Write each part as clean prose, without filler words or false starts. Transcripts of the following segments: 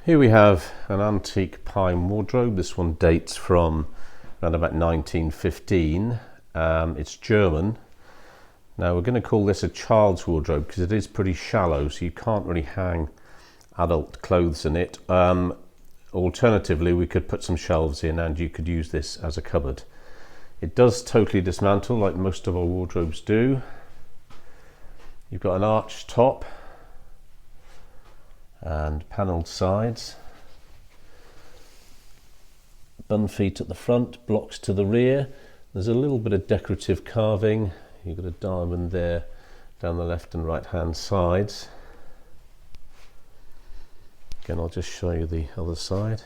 Here we have an antique pine wardrobe. This one dates from around about 1915. It's German. Now we're going to call this a child's wardrobe because it is pretty shallow, so you can't really hang adult clothes in it. Alternatively, we could put some shelves in and you could use this as a cupboard. It does totally dismantle like most of our wardrobes do. You've got an arched top and panelled sides, bun feet at the front, blocks to the rear. There's a little bit of decorative carving. You've got a diamond there down the left and right hand sides. Again, I'll just show you the other side.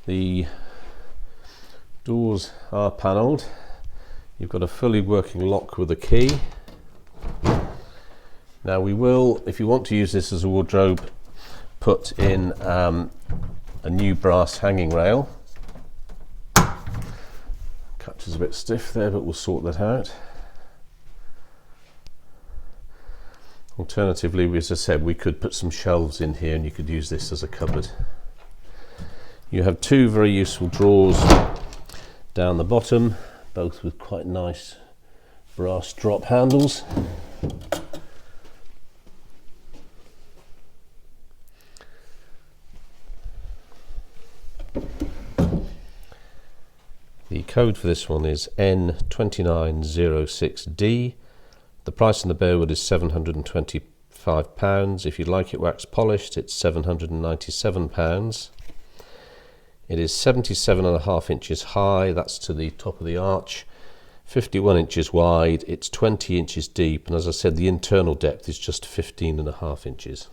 The doors are panelled. You've got a fully working lock with a key. Now we will, if you want to use this as a wardrobe, put in a new brass hanging rail. Catch is a bit stiff there, but we'll sort that out. Alternatively, as I said, we could put some shelves in here and you could use this as a cupboard. You have two very useful drawers down the bottom, both with quite nice brass drop handles. The code for this one is N2906D. The price on the bare wood is £725. If you'd like it wax polished, it's £797. It is 77.5 inches high, that's to the top of the arch, 51 inches wide, it's 20 inches deep, and as I said, the internal depth is just 15.5 inches.